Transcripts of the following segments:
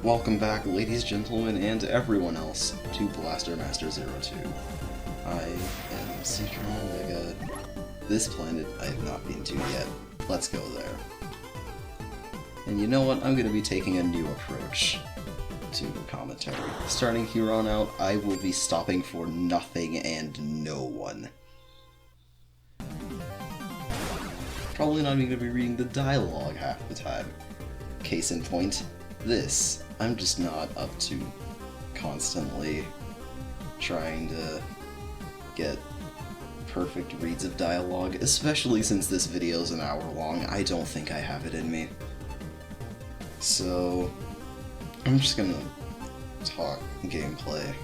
Welcome back, ladies, gentlemen, and everyone else, to Blaster Master 02. I am CTronOmega. This planet I have not been to yet. Let's go there. And you know what? I'm going to be taking a new approach to commentary. Starting here on out, I will be stopping for nothing and no one. Probably not even going to be reading the dialogue half the time. Case in point, this. I'm just not up to constantly trying to get perfect reads of dialogue, especially since this video is an hour long. I don't think I have it in me. So I'm just gonna talk gameplay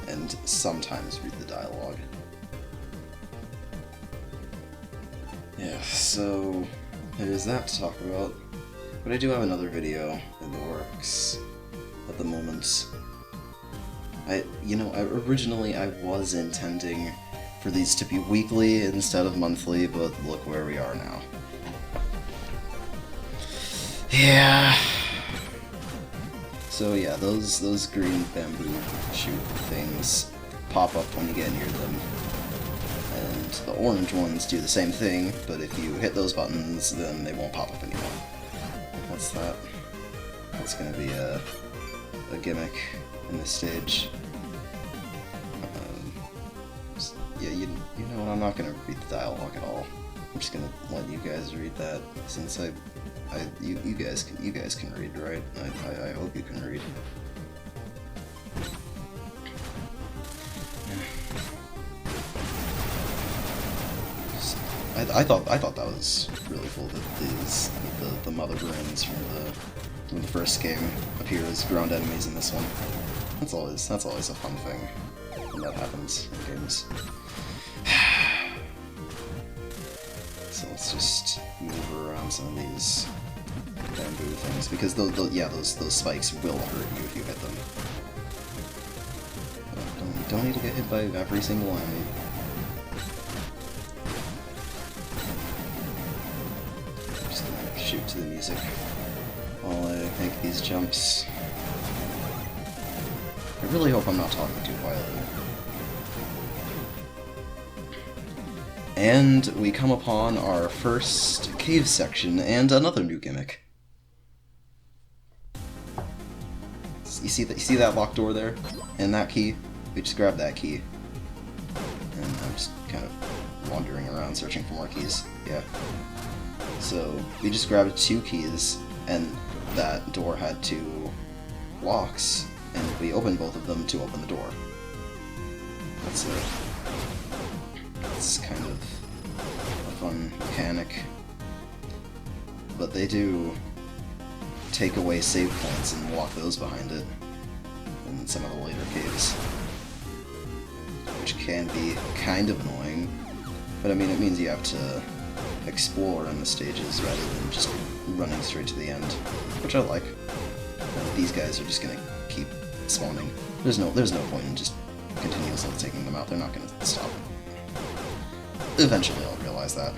and sometimes read the dialogue. Yeah, so there's that to talk about. But I do have another video in the works at the moment. Originally I was intending for these to be weekly instead of monthly, but look where we are now. Yeah. So yeah, those green bamboo shoot things pop up when you get near them. And the orange ones do the same thing, but if you hit those buttons, then they won't pop up anymore. What's that? That's gonna be a gimmick in this stage. Yeah, you know what? I'm not gonna read the dialogue at all. I'm just gonna let you guys read that, since you guys can read, right? I hope you can read. I thought that was really cool that the mother brains from the first game appear as ground enemies in this one. That's always a fun thing when that happens in games. So let's just move around some of these bamboo things, because those spikes will hurt you if you hit them. Don't need to get hit by every single enemy. Shoot to the music while I make these jumps. I really hope I'm not talking too quietly. And we come upon our first cave section and another new gimmick. You see that locked door there? And that key? We just grabbed that key. And I'm just kind of wandering around searching for more keys. Yeah. So we just grabbed 2 keys, and that door had 2 locks, and we opened both of them to open the door. That's kind of a fun mechanic. But they do take away save points and lock those behind it in some of the later caves, which can be kind of annoying. But I mean, it means you have to explore in the stages rather than just running straight to the end, which I like. These guys are just gonna keep spawning. There's no point in just continuously taking them out. They're not gonna stop. Eventually I'll realize that.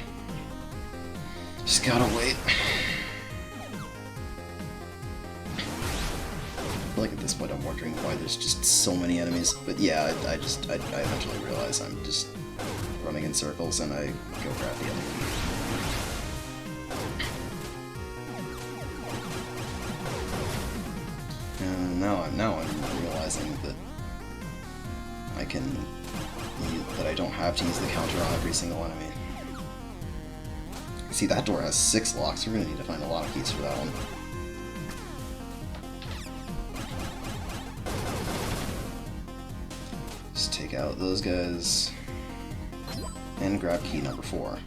Just gotta wait. I feel like at this point I'm wondering why there's just so many enemies, but yeah, I eventually realize I'm just running in circles and I go grab the enemy. Now I'm realizing that I don't have to use the counter on every single enemy. See, that door has 6 locks. We're gonna need to find a lot of keys for that one. Just take out those guys and grab key number 4.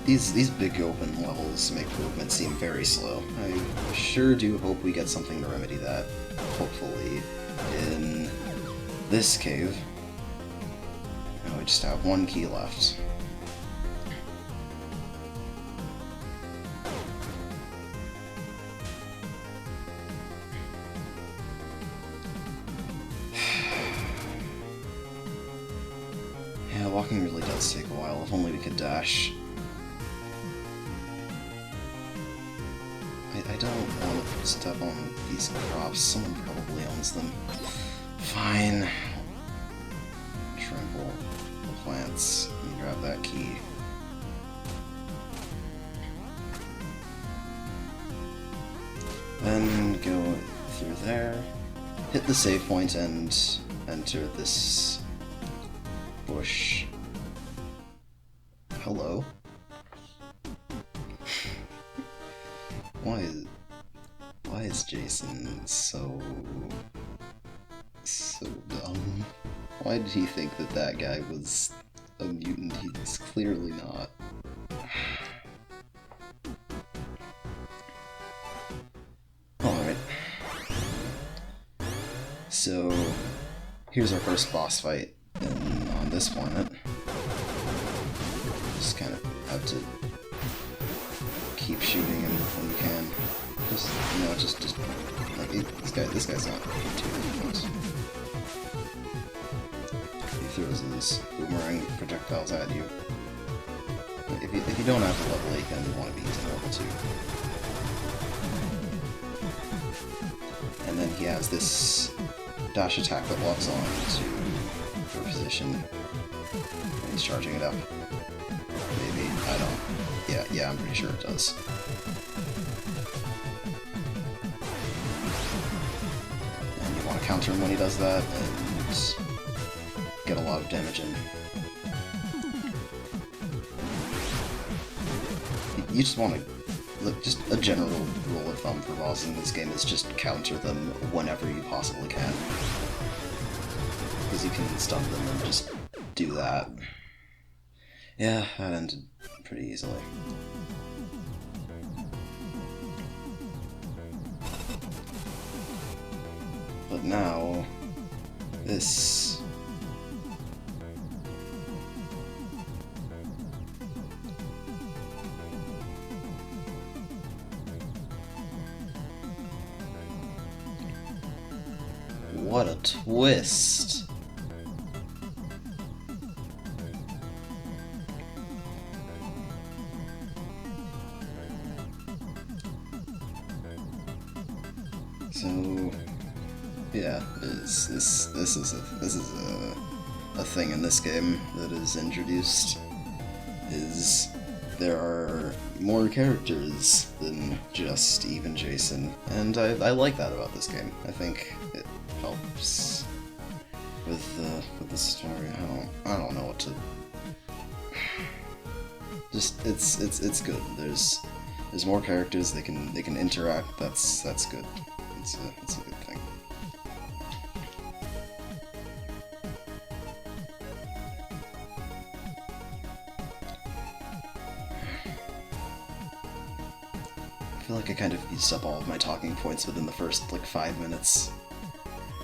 These big open levels make movement seem very slow. I sure do hope we get something to remedy that, hopefully, in this cave. Now we just have 1 key left. walking really does take a while. If only we could dash. I don't want to step on these crops. Someone probably owns them. Fine. Trample the plants and grab that key. Then go through there, hit the save point, and enter this bush. Hello? Why is Jason so dumb? Why did he think that that guy was a mutant? He's clearly not. Alright. So, here's our first boss fight on this planet. Just kind of have to keep shooting him when you can. Just, you know, just like, this guy's not too difficult. He throws his boomerang projectiles at you. If you don't have to level 8, then you want to be using level 2. And then he has this dash attack that locks on to your position. And he's charging it up. Maybe, I don't. Yeah, I'm pretty sure it does. And you want to counter him when he does that, and get a lot of damage in. You just want to, look, just a general rule of thumb for bosses in this game is just counter them whenever you possibly can. Because you can stun them and just do that. Yeah, that ended pretty easily. But now, this... What a twist! So, yeah, this is a thing in this game that is introduced. Is there are more characters than just Eve and Jason, and I like that about this game. I think it helps with the story. I don't know what to. Just it's good. There's more characters. They can interact. That's good. It's a good thing. I feel like I kind of used up all of my talking points within the first, like, 5 minutes.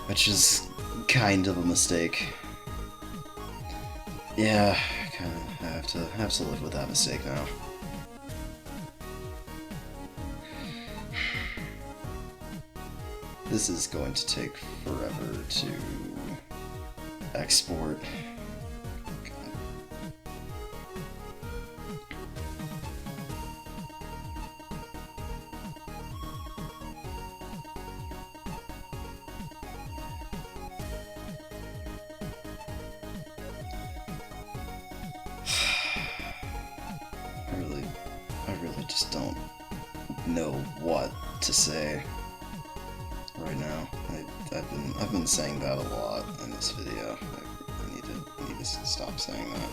Which is kind of a mistake. Yeah, I kind of have to live with that mistake now. This is going to take forever to export. I really just don't know what to say right now. I've been saying that a lot in this video. I need to stop saying that.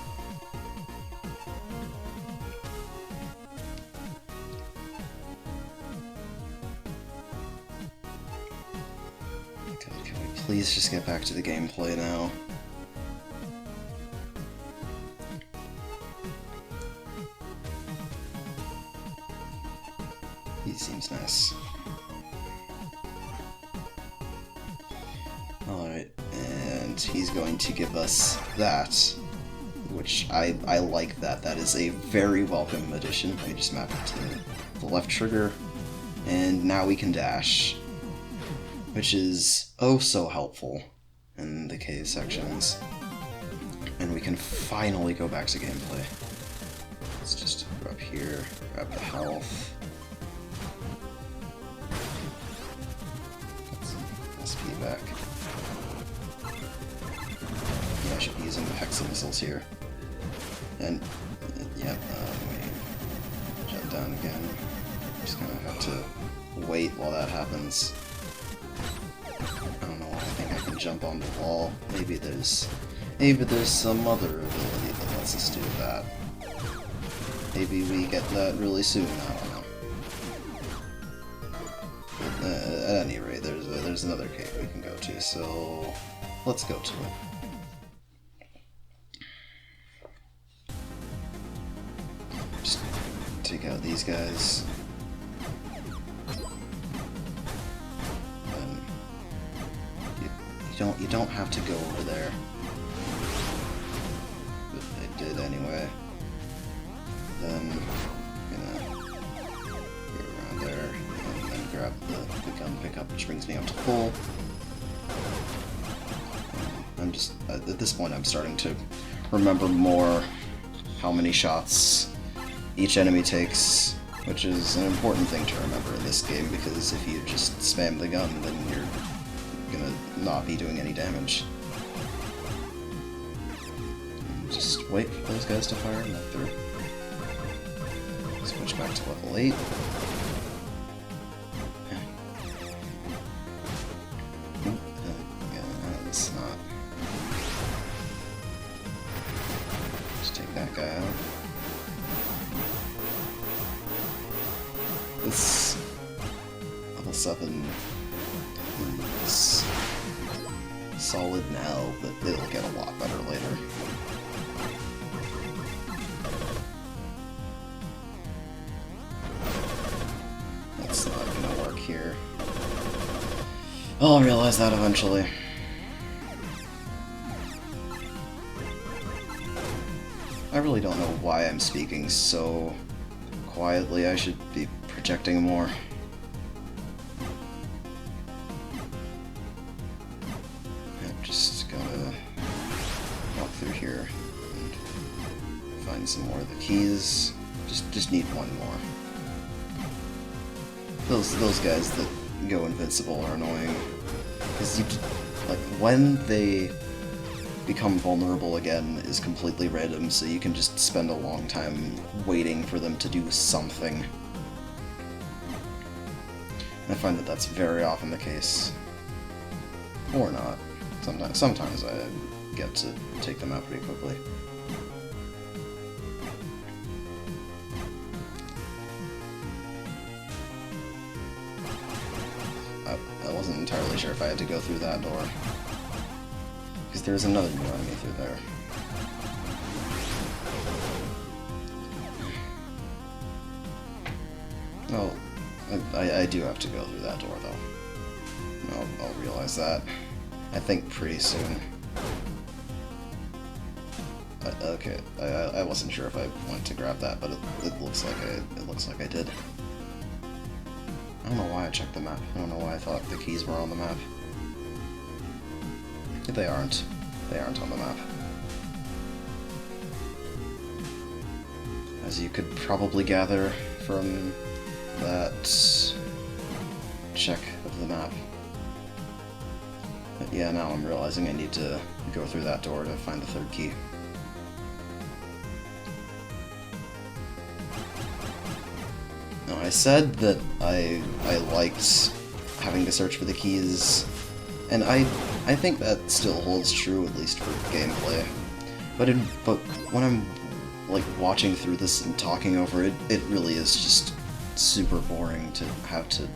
God, can we please just get back to the gameplay now? He seems nice. Alright, and he's going to give us that, which I like that. That is a very welcome addition. I just map it to the left trigger, and now we can dash, which is oh so helpful in the cave sections. And we can finally go back to gameplay. Let's just go up here, grab the health. Get some SP back. Yeah, I should be using the Hexa missiles here. And, yeah, let me jump down again. Just gonna have to wait while that happens. I don't know why I think I can jump on the wall. Maybe there's some other ability that lets us do that. Maybe we get that really soon, I don't know. But, at any rate, there's another cave we can go to, so let's go to it. Just take out these guys. You don't have to go over there. But I did anyway. Then I'm gonna go around there and then grab the gun pickup, which brings me up to full. I'm just at this point I'm starting to remember more how many shots each enemy takes, which is an important thing to remember in this game, because if you just spam the gun, then you're gonna not be doing any damage. Just wait for those guys to fire and then through. Switch back to level 8. Yeah, it's not. Just take that guy out. This level 7 is solid now, but it'll get a lot better later. That's not gonna work here. I'll realize that eventually. I really don't know why I'm speaking so quietly. I should be projecting more. Just gotta walk through here and find some more of the keys. Just need one more. Those guys that go invincible are annoying, because like when they become vulnerable again is completely random, so you can just spend a long time waiting for them to do something. I find that that's very often the case, or not. Sometimes I get to take them out pretty quickly. I wasn't entirely sure if I had to go through that door, because there's another new enemy through there. Oh, I do have to go through that door though. I'll realize that. I think pretty soon. Okay, I wasn't sure if I went to grab that, but it looks like I did. I don't know why I checked the map. I don't know why I thought the keys were on the map. They aren't. They aren't on the map. As you could probably gather from that check of the map. But yeah, now I'm realizing I need to go through that door to find the third key. Now, I said that I liked having to search for the keys, and I think that still holds true, at least for gameplay. But when I'm like watching through this and talking over it, it really is just super boring to have to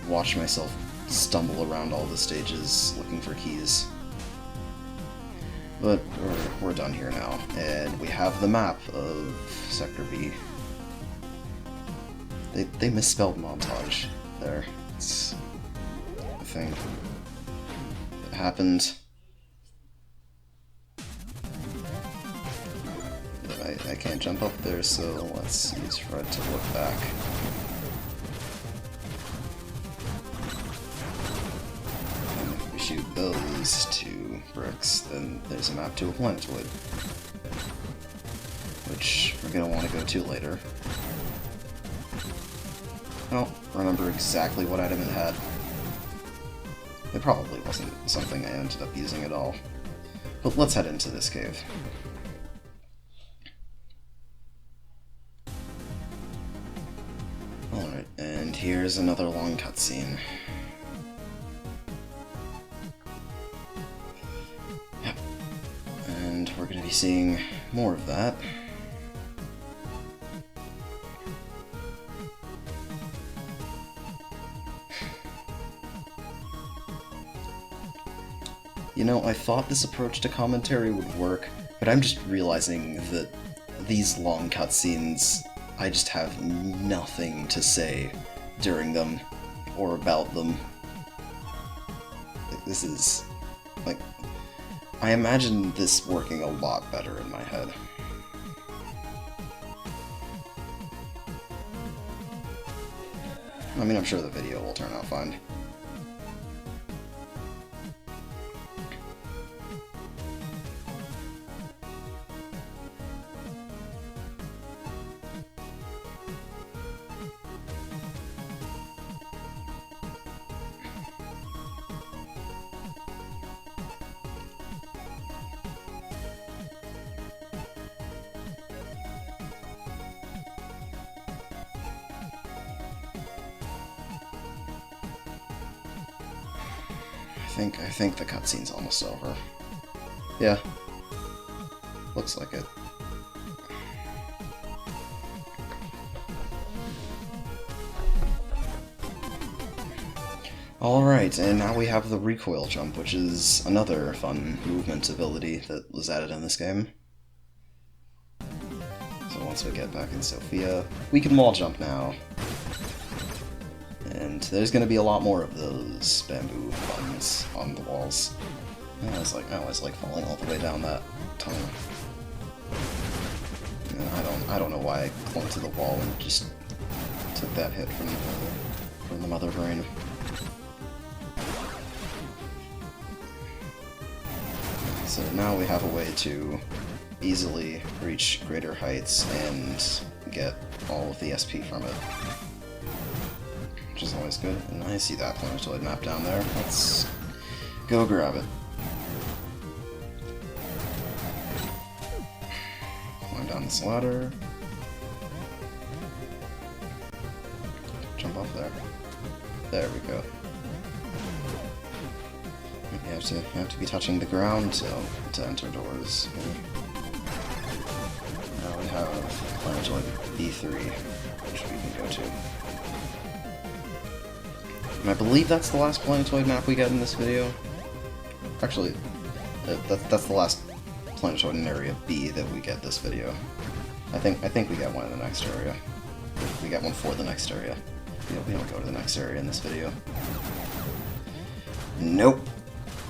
watch myself stumble around all the stages looking for keys. But we're done here now, and we have the map of Sector B. They misspelled Montoj there. It's a thing that happened. But I can't jump up there, so let's use Fred to look back. And if we shoot those two, bricks, then there's a map to a planetoid, which we're going to want to go to later. I don't remember exactly what item it had. It probably wasn't something I ended up using at all. But let's head into this cave. Alright, and here's another long cutscene. Yep. And we're going to be seeing more of that. You know, I thought this approach to commentary would work, but I'm just realizing that these long cutscenes, I just have nothing to say during them, or about them. This is, like, I imagine this working a lot better in my head. I mean, I'm sure the video will turn out fine. I think the cutscene's almost over. Yeah. Looks like it. Alright, and now we have the recoil jump, which is another fun movement ability that was added in this game. So once we get back in Sophia, we can wall jump now. And there's going to be a lot more of those bamboo buttons on the walls. I always like falling all the way down that tunnel. And I don't know why I clung to the wall and just took that hit from the mother brain. So now we have a way to easily reach greater heights and get all of the SP from it. Which is always good. And I see that Planetoid map down there. Let's go grab it. Climb down this ladder. Jump off there. There we go. You have to be touching the ground to enter doors. Now we have Planetoid B-3, which we can go to. And I believe that's the last Planetoid map we get in this video. Actually, that's the last Planetoid in Area B that we get this video. I think we get one in the next area. We get one for the next area. We don't go to the next area in this video. Nope.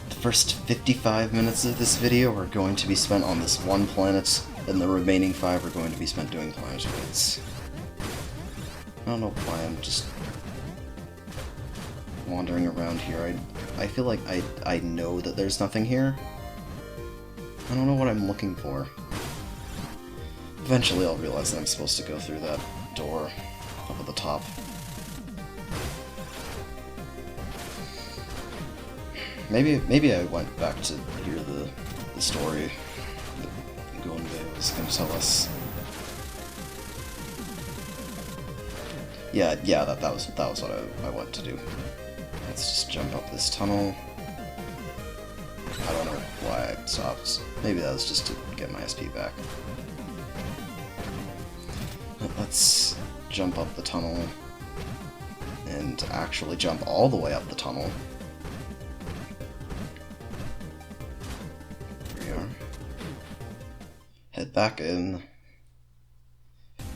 The first 55 minutes of this video are going to be spent on this one planet, and the remaining 5 are going to be spent doing Planetoids. I don't know why I'm just wandering around here. I feel like I know that there's nothing here. I don't know what I'm looking for. Eventually I'll realize that I'm supposed to go through that door up at the top. Maybe I went back to hear the story that Goonbei was going to tell us. Yeah, that was what I went to do. Let's just jump up this tunnel. I don't know why I stopped. Maybe that was just to get my SP back. Let's jump up the tunnel and actually jump all the way up the tunnel. Here we are. Head back in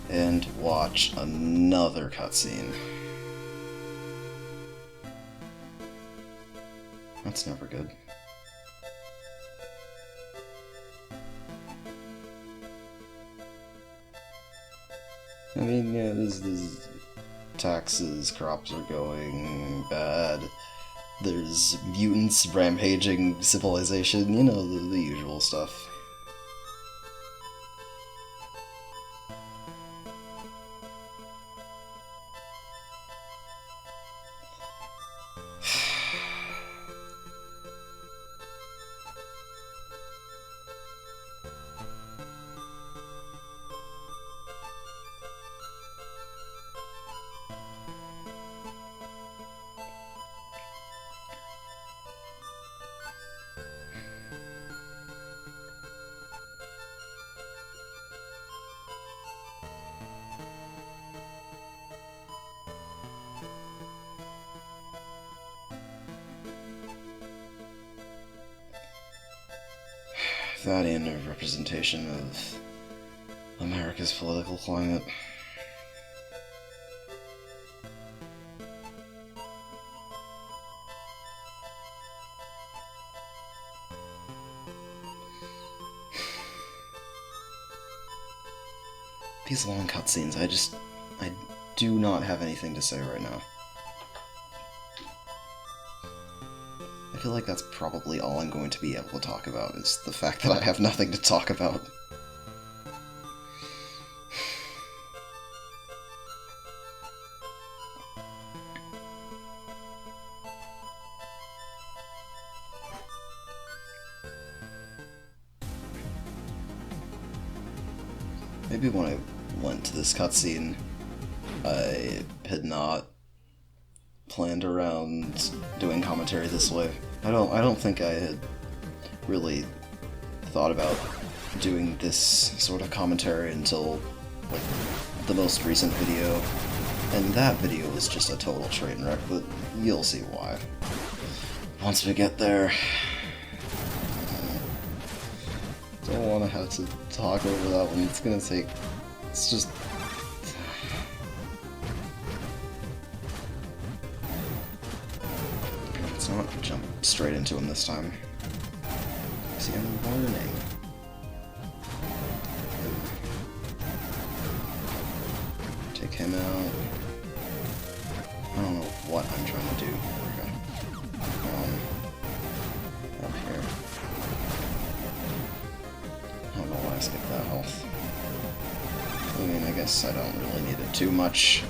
and watch another cutscene. That's never good. I mean, yeah, this taxes, crops are going bad, There's mutants rampaging civilization, you know, the usual stuff. That and a representation of America's political climate. These long cutscenes, I do not have anything to say right now. I feel like that's probably all I'm going to be able to talk about, is the fact that I have nothing to talk about. Maybe when I went to this cutscene, I had not planned around doing commentary this way. I don't think I had really thought about doing this sort of commentary until, like, the most recent video. And that video was just a total train wreck, but you'll see why once we get there. Don't want to have to talk over that one. It's gonna take... It's just... Let's not jump straight into him this time. See, I'm learning. Take him out. I don't know what I'm trying to do. Up here. I don't know why I skipped that health. I mean, I guess I don't really need it too much.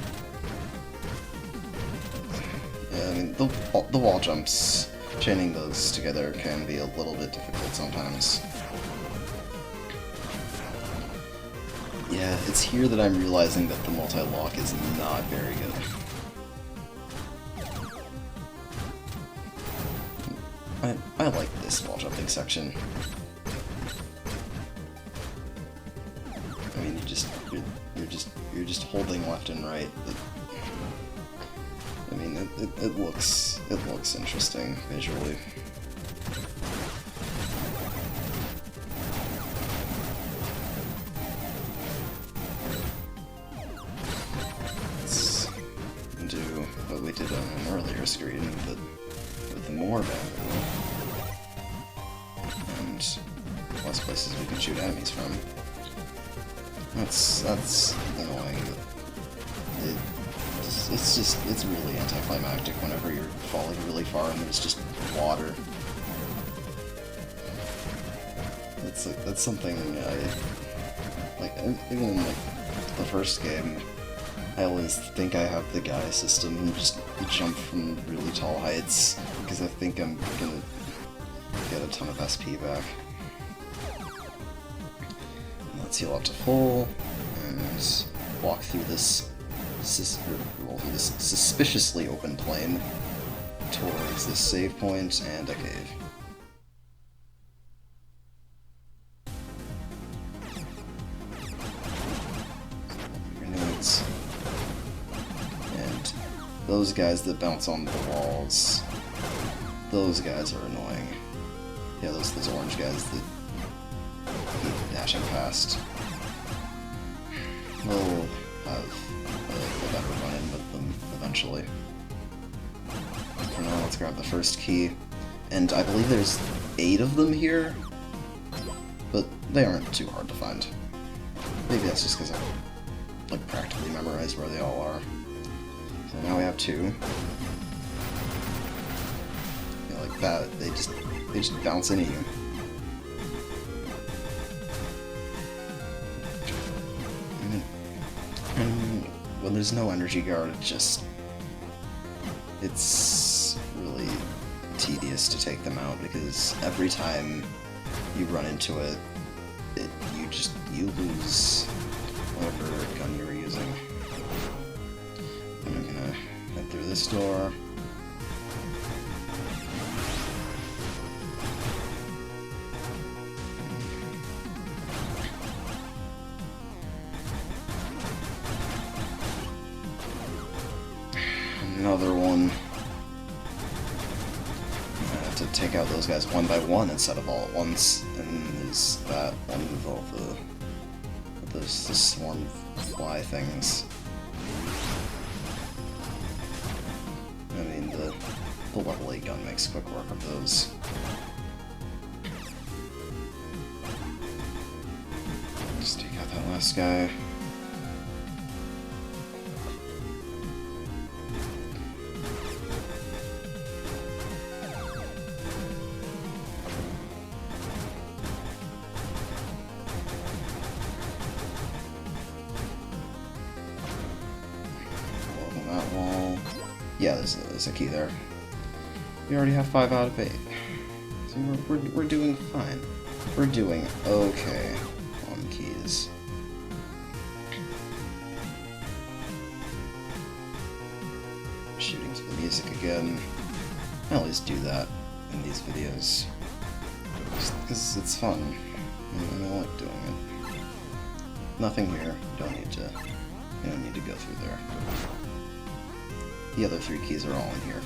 Yeah, I mean, the wall jumps, chaining those together can be a little bit difficult sometimes. Yeah, it's here that I'm realizing that the multi-lock is not very good. I like this wall jumping section. I mean, you're just holding left and right. I mean, it looks interesting visually. Let's do what we did on an earlier screen, but with more bamboo and less places we can shoot enemies from. That's annoying. It's really anticlimactic whenever you're falling really far and there's just water. That's something even in like the first game, I always think I have the guy system and just jump from really tall heights because I think I'm gonna get a ton of SP back. Let's heal up to full and walk through this suspiciously open plane towards this save point and a cave. Grenades. And those guys that bounce on the walls, those guys are annoying. Yeah, those orange guys that keep dashing past. We'll have a better run-in with them eventually. For now, let's grab the first key. And I believe there's 8 of them here, but they aren't too hard to find. Maybe that's just because I practically memorized where they all are. So now we have 2. that. They just bounce into you. And when there's no energy guard, it's really tedious to take them out, because every time you run into it, you lose whatever gun you were using. I'm gonna head through this door. Another one. I have to take out those guys one by one instead of all at once. And there's that one with all the swarm fly things. I mean, the level 8 gun makes quick work of those. Just take out that last guy. That wall. Yeah, there's a key there. We already have 5 out of 8. So we're doing fine. We're doing okay on keys. Shooting to the music again. I always do that in these videos. Just because it's fun. And I like doing it. Nothing here. You don't need to go through there. The other 3 keys are all in here.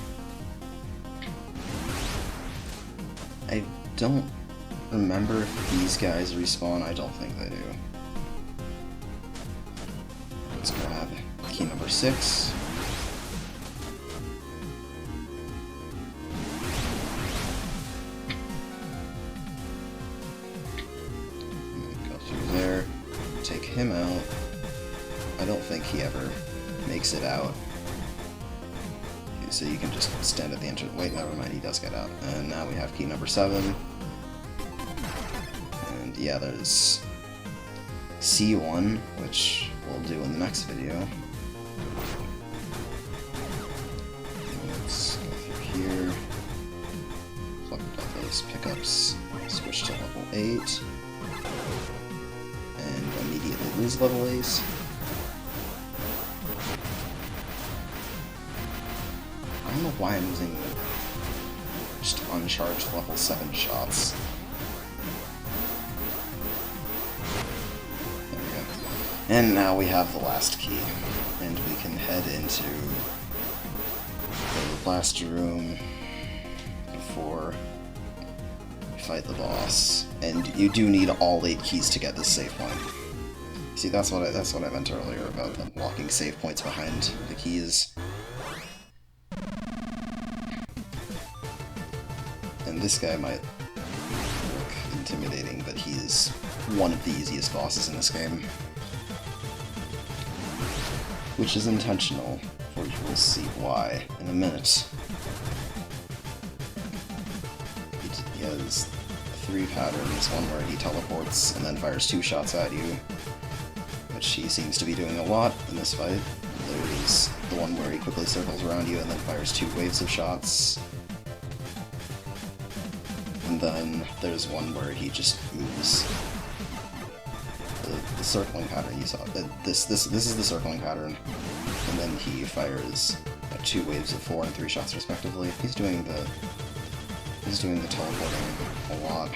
I don't remember if these guys respawn. I don't think they do. Let's grab key number 6. Go through there. Take him out. I don't think he ever makes it out. So you can just stand at the entrance. Wait, never mind, he does get out. And now we have key number 7. And yeah, there's C1, which we'll do in the next video. Let's go through here. Collect all those pickups. Switch to level 8. And immediately lose level 8. I don't know why I'm using just uncharged level 7 shots. There we go. And now we have the last key, and we can head into the blaster room before we fight the boss. And you do need all 8 keys to get this save point. See, that's what I meant earlier about unlocking save points behind the keys. And this guy might look intimidating, but he's one of the easiest bosses in this game. Which is intentional, for you will see why in a minute. He has 3 patterns, one where he teleports and then fires 2 shots at you, which he seems to be doing a lot in this fight. There's the one where he quickly circles around you and then fires 2 waves of shots. And then there's one where he just moves. The circling pattern you saw. This is the circling pattern, and then he fires 2 waves of 4 and 3 shots respectively. He's doing the teleporting a lot.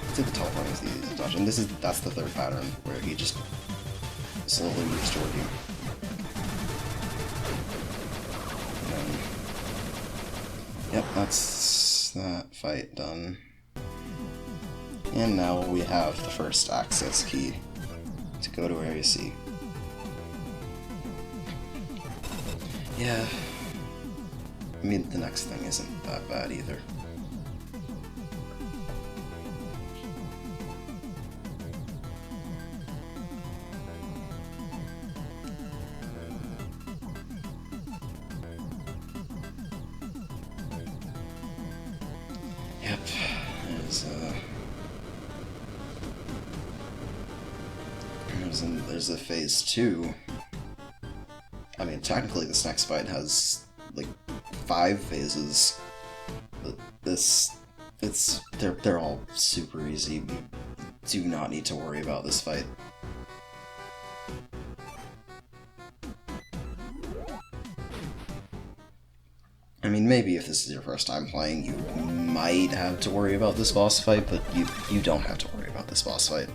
I'd say the teleporting is the easiest to dodge, and that's the 3rd pattern where he just slowly moves toward you. Yep, that's that fight done. And now we have the first access key to go to Area C. Yeah, I mean, the next thing isn't that bad either. There's a phase 2. I mean, technically this next fight has, like, 5 phases. But they're all super easy. You do not need to worry about this fight. I mean, maybe if this is your first time playing, you might have to worry about this boss fight, but you don't have to worry about this boss fight.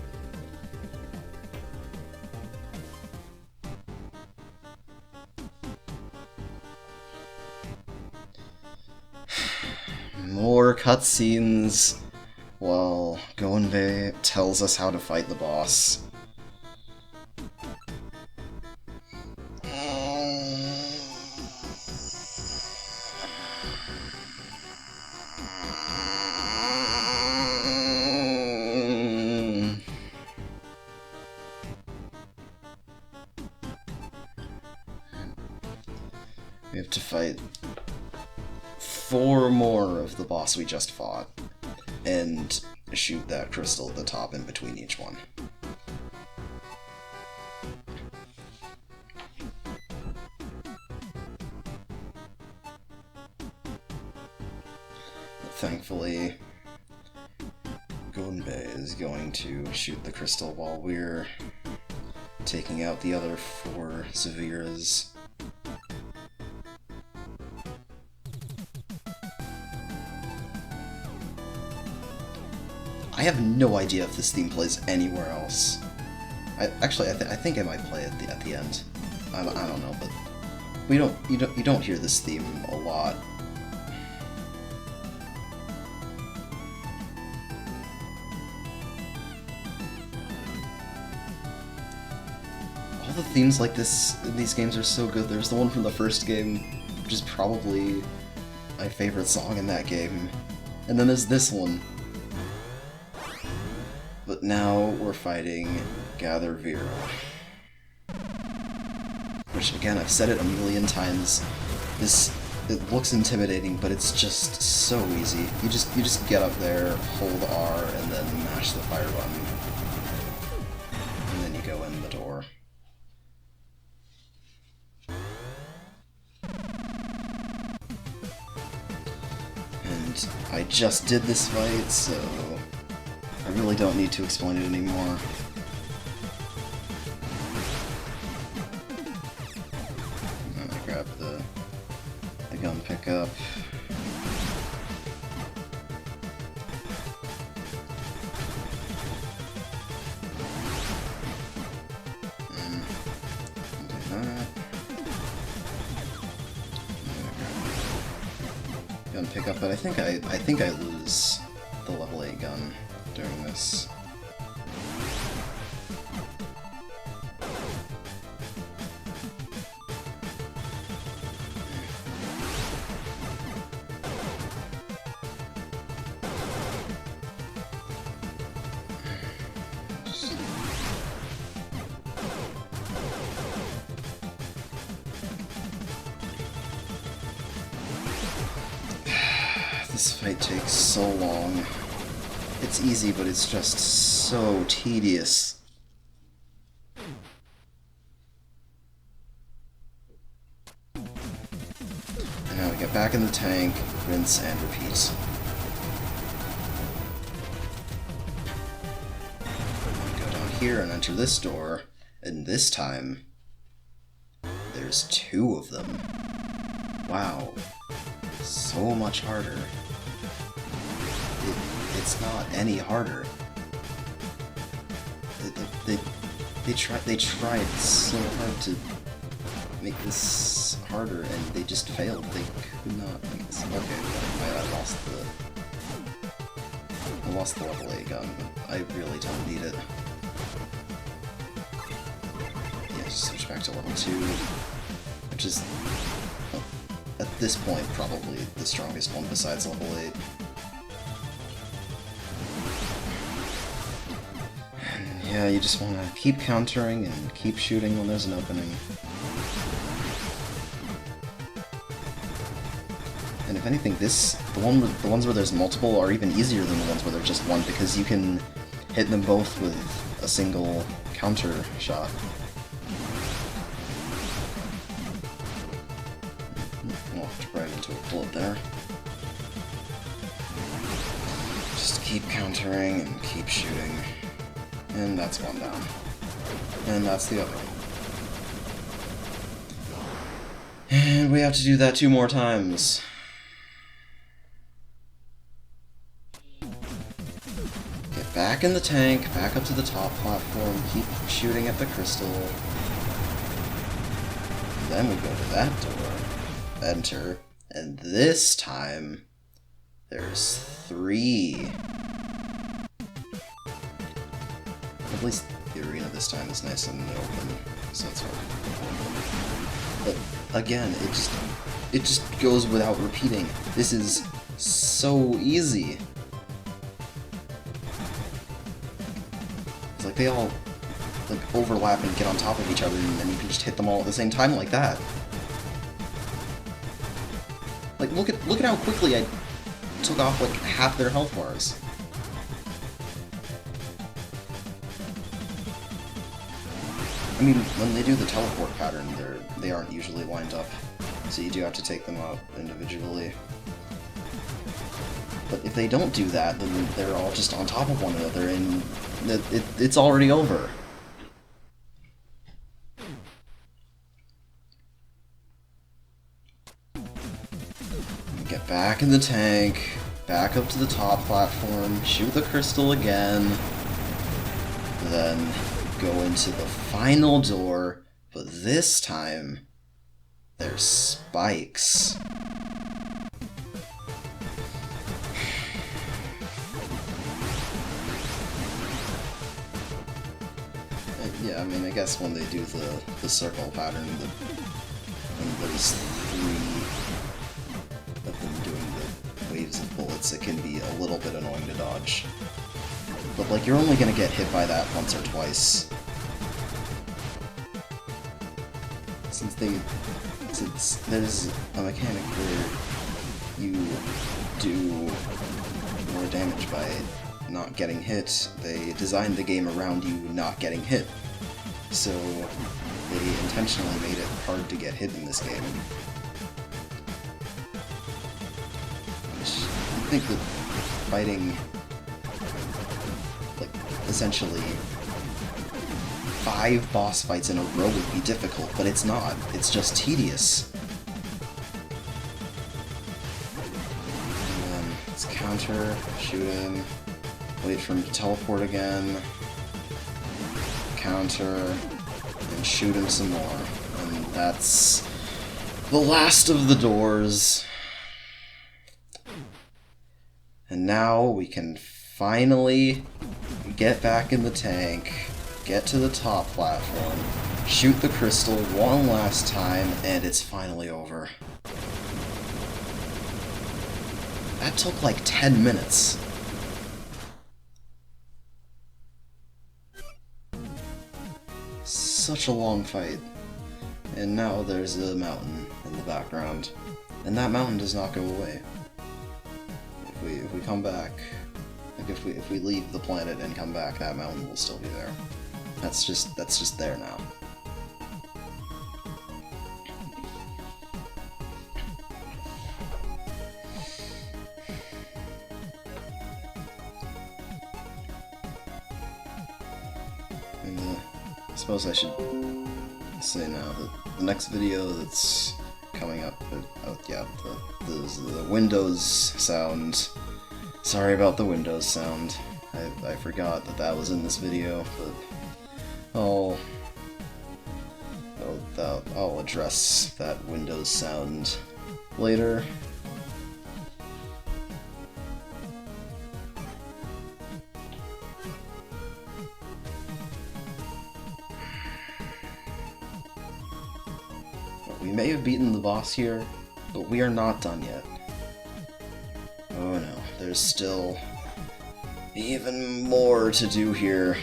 More cutscenes while Goenbei tells us how to fight the boss. We have to fight 4 more of the boss we just fought, and shoot that crystal at the top in between each one. But thankfully, Goenbei is going to shoot the crystal while we're taking out the other 4 Severas. I have no idea if this theme plays anywhere else. I think I might play it at the end. I don't know, but you don't hear this theme a lot. All the themes like this in these games are so good. There's the one from the first game, which is probably my favorite song in that game, and then there's this one. But now we're fighting Gather Vera. Which, again, I've said it a million times. It looks intimidating, but it's just so easy. You just get up there, hold R, and then mash the fire button. And then you go in the door. And I just did this fight, so I really don't need to explain it anymore. I'm gonna grab the gun pickup. And do that. Gun pickup, but I think I lose the level 8 gun during this. This fight takes so long. It's easy, but it's just so tedious. And now we get back in the tank, rinse and repeat. We go down here and enter this door, and this time, there's 2 of them. Wow. So much harder. It's not any harder. They tried so hard to make this harder, and they just failed. They could not make this. Okay, I lost the level 8 gun, but I really don't need it. Yeah, just switch back to level 2, which is, well, at this point, probably the strongest one besides level 8. Yeah, you just want to keep countering and keep shooting when there's an opening. And if anything, the ones where there's multiple are even easier than the ones where there's just one, because you can hit them both with a single counter shot. Walked right into a bullet there. Just keep countering and keep shooting. And that's one down. And that's the other. And we have to do that 2 more times. Get back in the tank, back up to the top platform, keep shooting at the crystal. Then we go to that door, enter, and this time there's 3. At least the arena this time is nice and open, so it's hard. But again, it just goes without repeating. This is so easy. It's like they all like overlap and get on top of each other, and then you can just hit them all at the same time like that. Like look at how quickly I took off like half their health bars. I mean, when they do the teleport pattern, they aren't usually lined up, so you do have to take them out individually. But if they don't do that, then they're all just on top of one another, and it's already over. Get back in the tank, back up to the top platform, shoot the crystal again, then go into the final door, but this time there's spikes. Yeah, I mean, I guess when they do the circle pattern, when there's 3 of them doing the waves of bullets, it can be a little bit annoying to dodge. But, like, you're only gonna get hit by that once or twice. Since there's a mechanic where you do more damage by not getting hit, they designed the game around you not getting hit. So they intentionally made it hard to get hit in this game. Which I think that fighting like essentially 5 boss fights in a row would be difficult, but it's not. It's just tedious. And then let's counter, shoot him, wait for him to teleport again, counter, and shoot him some more. And that's the last of the doors. And now we can finally get back in the tank, get to the top platform, shoot the crystal one last time, and it's finally over. That took like 10 minutes. Such a long fight. And now there's a mountain in the background. And that mountain does not go away. If we come back, like if we leave the planet and come back, that mountain will still be there. That's just there now. And I suppose I should say now that the next video that's coming up, yeah, the Windows sound. Sorry about the Windows sound. I forgot that was in this video, but I'll address that Windows sound later. We may have beaten the boss here, but we are not done yet. Oh no, there's still even more to do here.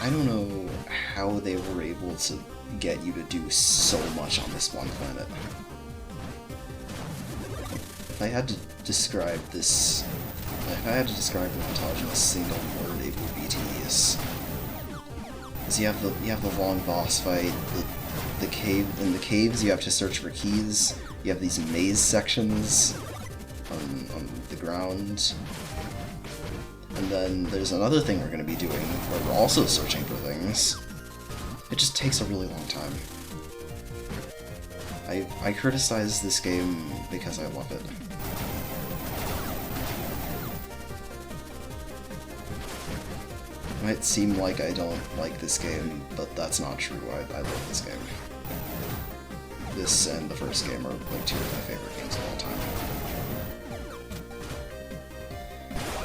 I don't know how they were able to get you to do so much on this one planet. If I had to describe Montoj in a single word, it would be tedious. Because you have the long boss fight, the caves you have to search for keys, you have these maze sections on the ground, and then there's another thing we're going to be doing where we're also searching for things. It just takes a really long time. I criticize this game because I love it. It might seem like I don't like this game, but that's not true. I love this game. This and the first game are like two of my favorite games of all time.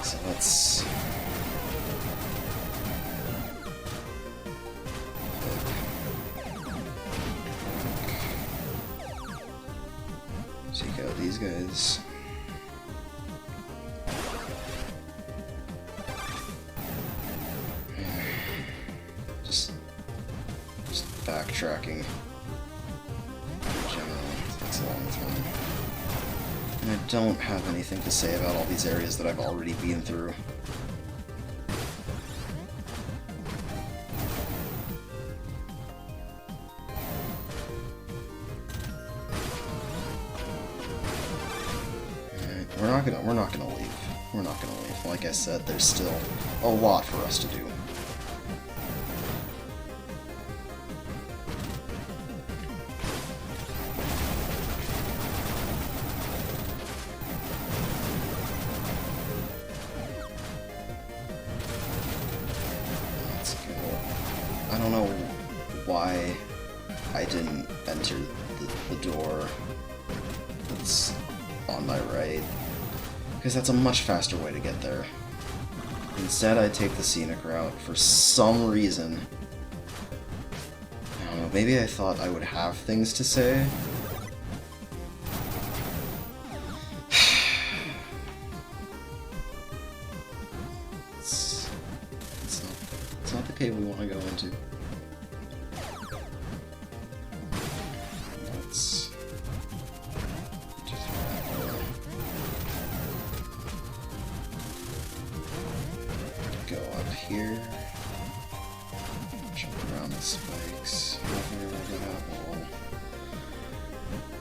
So let's... take out these guys. Just backtracking. Generally, takes a long time. And I don't have anything to say about all these areas that I've already been through. We're not gonna leave. We're not gonna leave. Like I said, there's still a lot for us to do. Let's go. I don't know why I didn't enter the door that's on my right, because that's a much faster way to get there. Instead, I take the scenic route for some reason. I don't know, maybe I thought I would have things to say. It's not the cave we want to go into. Let's go up here, jump around the spikes,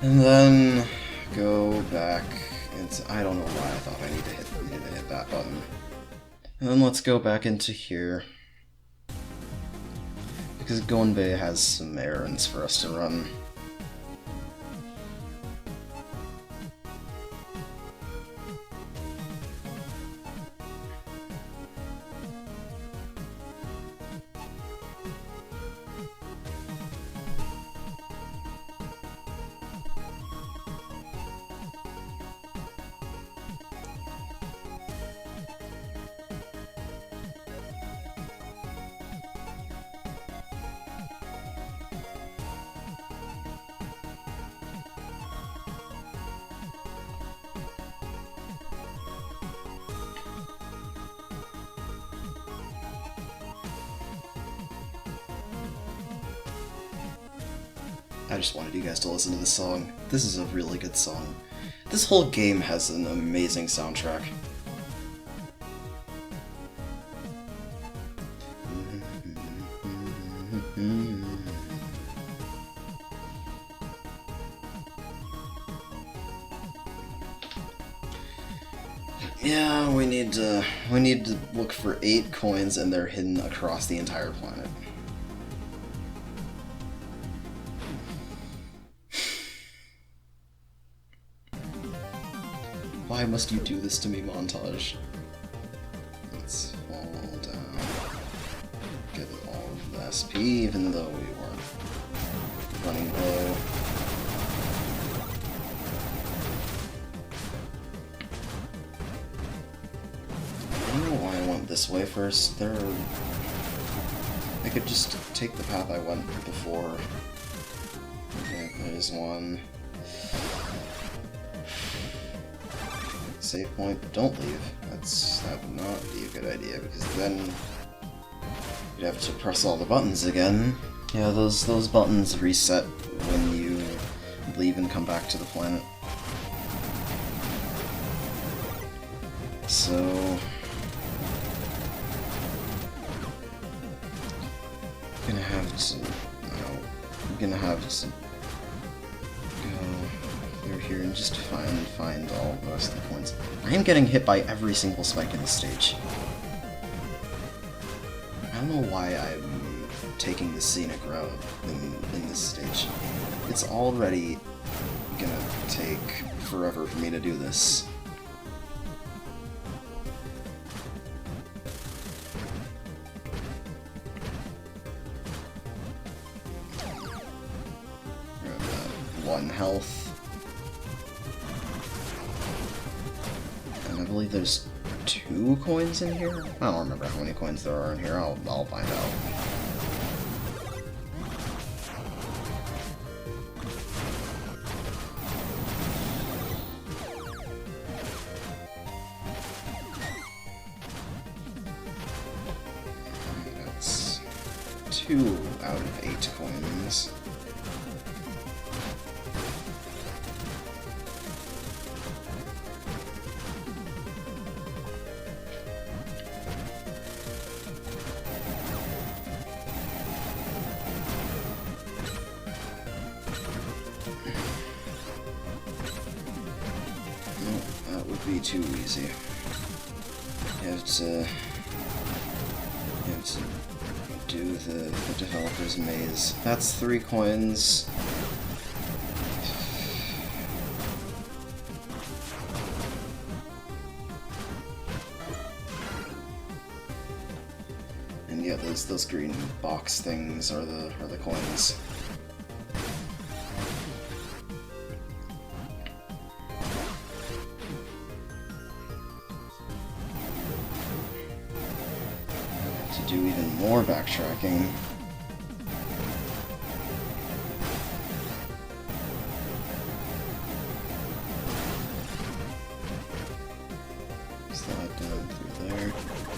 and then go back into... I don't know why I thought I needed to hit that button. And then let's go back into here, because Gonbei has some errands for us to run. I just wanted you guys to listen to this song. This is a really good song. This whole game has an amazing soundtrack. Yeah, we need to look for 8 coins, and they're hidden across the entire planet. Why must you do this to me, Montoj? Let's fall down. Get all of the SP, even though we weren't running low. I don't know why I went this way first. I could just take the path I went before. Okay, there's one. Save point, but don't leave. That would not be a good idea, because then you'd have to press all the buttons again. Yeah, those buttons reset when you leave and come back to the planet. So I'm gonna have to go through here and just find all the rest of the points. I am getting hit by every single spike in this stage. I don't know why I'm taking the scenic route in this stage. It's already gonna take forever for me to do this. One health. And I believe there's 2 coins in here? I don't remember how many coins there are in here. I'll find out. That's 2 out of 8 coins. Be too easy. You have to do the developer's maze. That's 3 coins. And yeah, those green box things are the coins. Do even more backtracking. Slide down through there.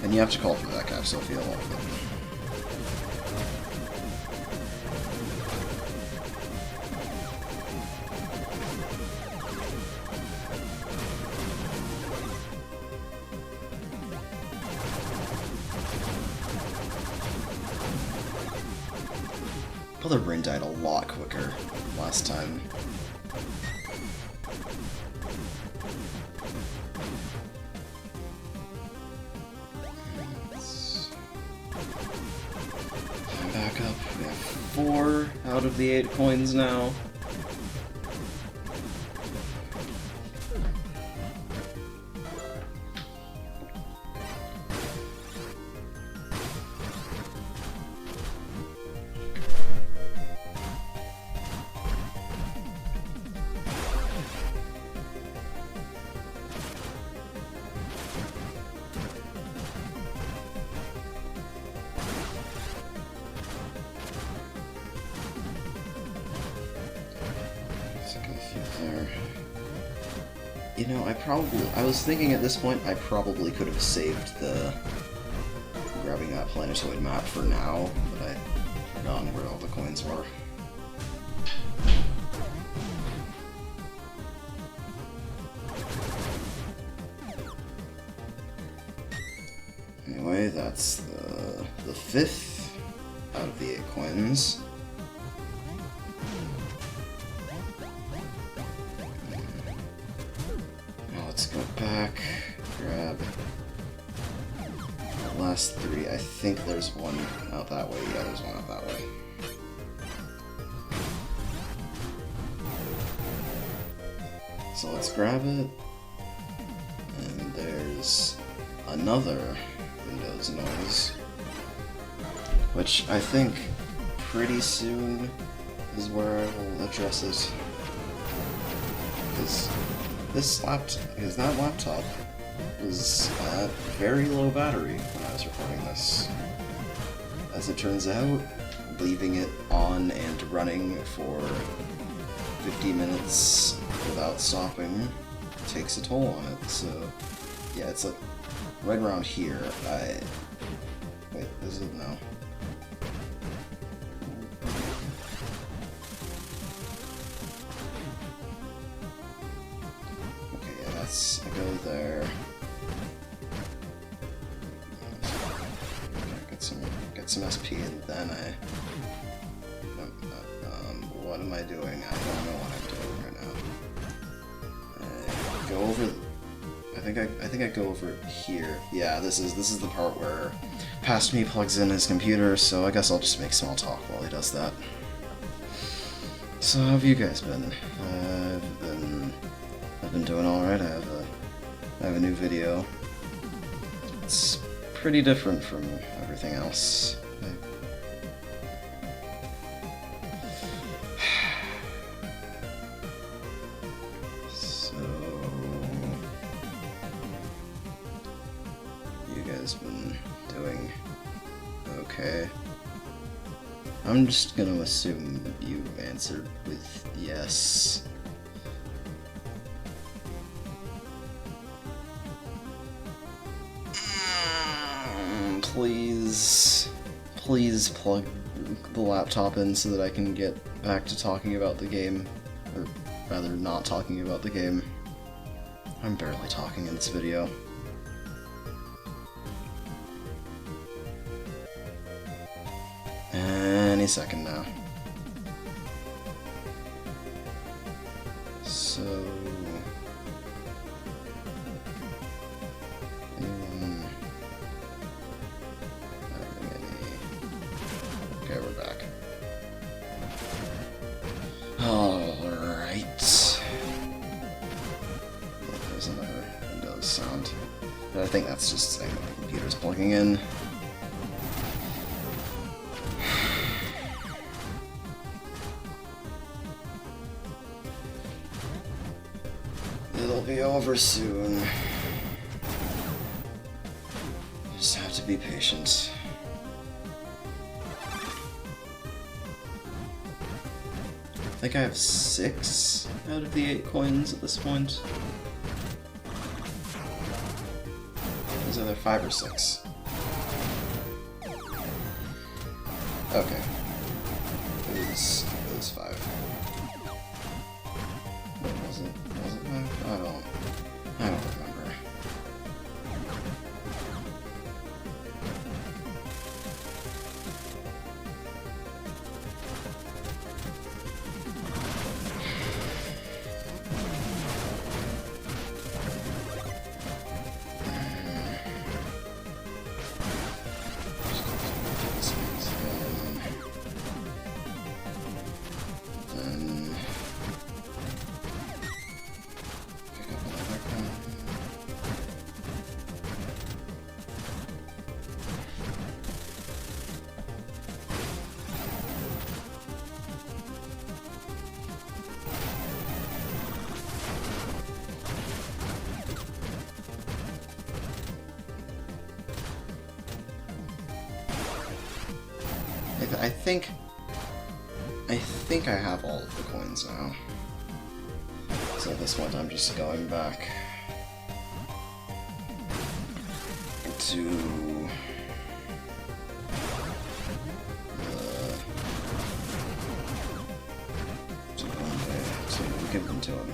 And you have to call for that capsule field off of it. Other brain died a lot quicker last time. Back up. We have 4 out of the 8 coins now. There. You know, I was thinking at this point I probably could have saved the grabbing that Planetoid map for now, but I'd forgotten where all the coins were. Anyway, that's the 5th out of the 8 coins. Let's go back, grab the last 3. I think there's one out that way. Yeah, there's one out that way. So let's grab it. And there's another Windows noise, which I think pretty soon is where I will address it. Because that laptop was at very low battery when I was recording this. As it turns out, leaving it on and running for 50 minutes without stopping takes a toll on it. So yeah, it's like right around here. Wait, is it? No. let's go there. Get some SP, and then what am I doing? I don't know what I'm doing right now. Go over. I think I go over here. Yeah, this is the part where past me plugs in his computer. So I guess I'll just make small talk while he does that. So how have you guys been? I've been doing all right. I have a new video. It's pretty different from everything else. So you guys been doing okay? I'm just gonna assume you answered with yes. Please plug the laptop in so that I can get back to talking about the game. Or rather, not talking about the game. I'm barely talking in this video. Any second now. So... Okay, we're back. Alright. There's another Windows sound. But I think that's just saying that the computer's plugging in. It'll be over soon. Just have to be patient. I think I have 6 out of the 8 coins at this point. Is there 5 or 6? Okay. It was 5. Wait, was it 5? I don't remember. I think I have all of the coins now. So at this point I'm just going back to give them to him.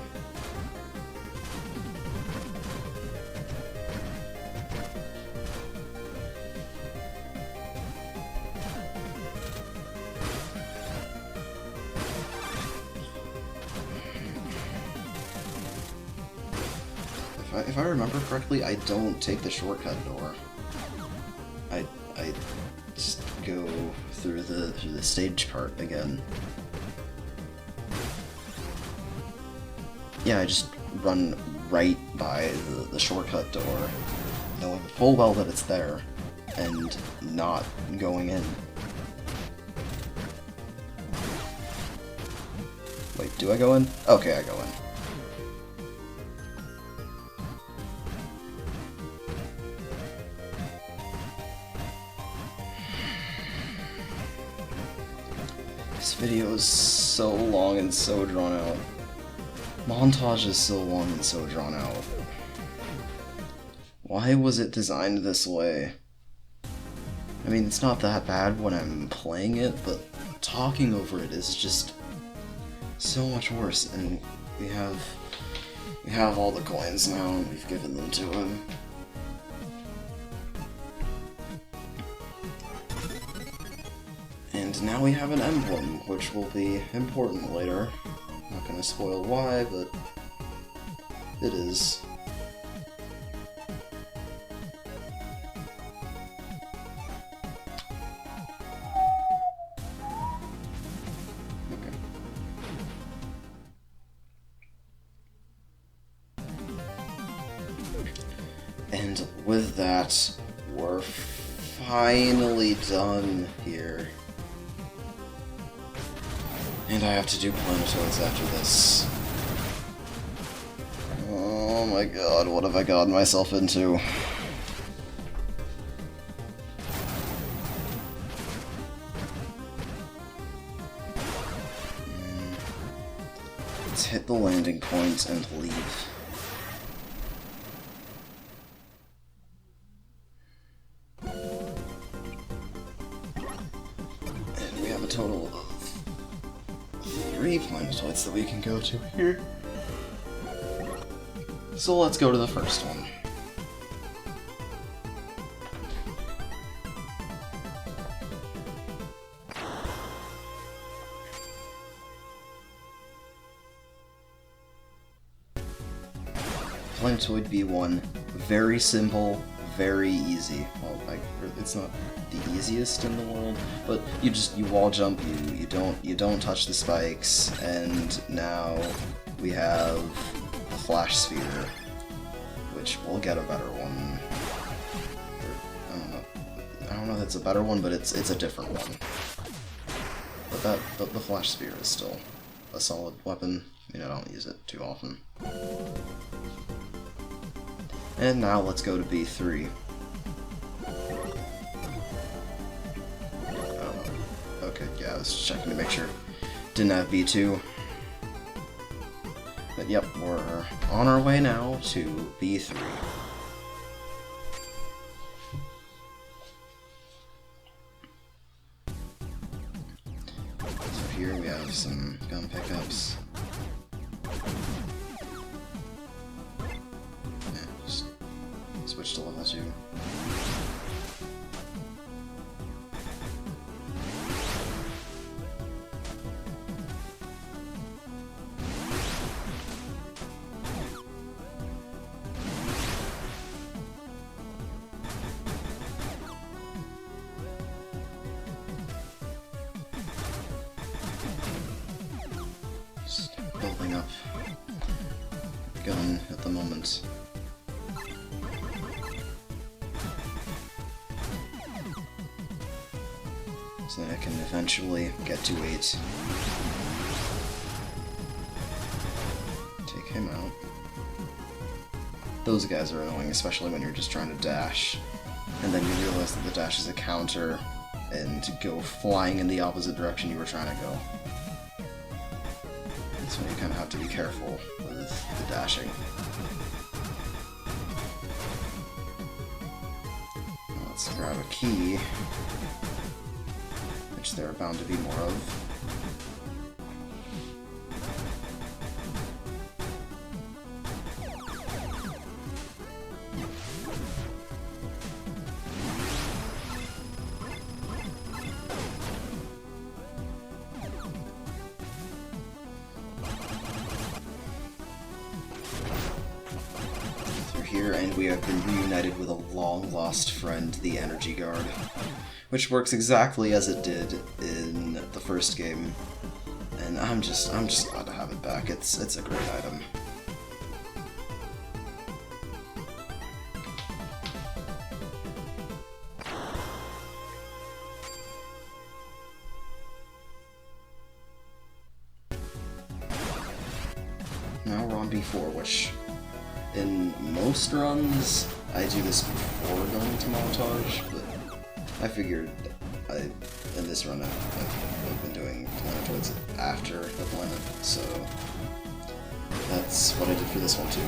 If I remember correctly, I don't take the shortcut door. I just go through the stage part again. Yeah, I just run right by the shortcut door, knowing full well that it's there, and not going in. Wait, do I go in? Okay, I go in. This video is so long and so drawn out. Montoj is so long and so drawn out. Why was it designed this way? I mean, it's not that bad when I'm playing it, but talking over it is just so much worse. And we have We have all the coins now, and we've given them to him. And now we have an emblem, which will be important later. I'm not gonna spoil why, but it is. And with that, we're finally done here. And I have to do Planetoids after this. Oh my god, what have I gotten myself into? Let's hit the landing point and leave. And we have a total of 3 Planetoids that we can go to here. So let's go to the first one. Planetoid B-1, very simple, very easy. Well, it's not the easiest in the world, but you wall jump, you don't touch the spikes, and now we have the flash sphere, which will get a better one. I don't know if it's a better one, but it's a different one. But the flash sphere is still a solid weapon. I mean, I don't use it too often. And now let's go to B3. Okay, yeah, I was just checking to make sure. Didn't have B2. But yep, we're on our way now to B3. So here we have some gun pickups. Yeah, just switch to level 2. Building up gun at the moment. So that I can eventually get to 8. Take him out. Those guys are annoying, especially when you're just trying to dash, and then you realize that the dash is a counter, and to go flying in the opposite direction you were trying to go. So you kind of have to be careful with the dashing. Now let's grab a key, which there are bound to be more of. Here, and we have been reunited with a long-lost friend, the Energy Guard, which works exactly as it did in the first game, and I'm just glad to have it back. It's a great item. Now we're on B4, which in most runs, I do this before going to Montoj, but I figured in this run I've been doing Planetoids after the planet, so that's what I did for this one too.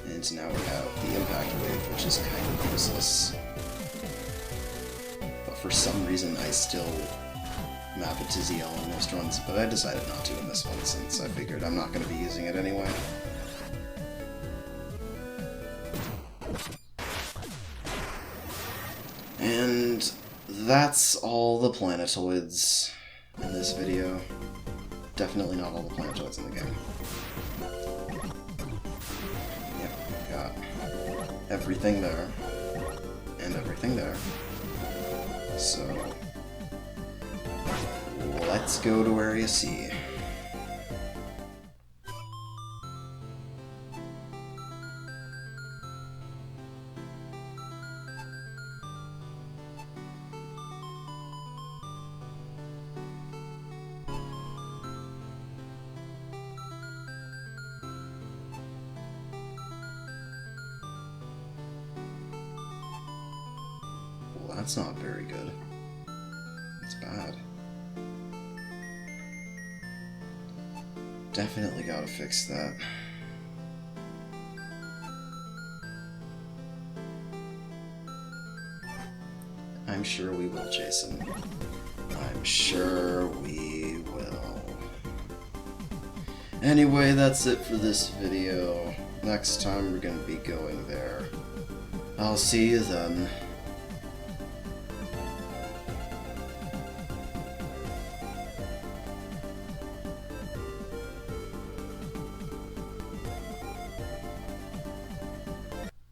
And now we have the impact wave, which is kind of useless. But for some reason I still map at TZL in most runs, but I decided not to in this one since I figured I'm not going to be using it anyway. And that's all the Planetoids in this video. Definitely not all the Planetoids in the game. Yep, we've got everything there, and everything there. So, let's go to Area C. Well, that's not very good. It's bad. Definitely gotta fix that. I'm sure we will, Jason. I'm sure we will. Anyway, that's it for this video. Next time we're gonna be going there. I'll see you then.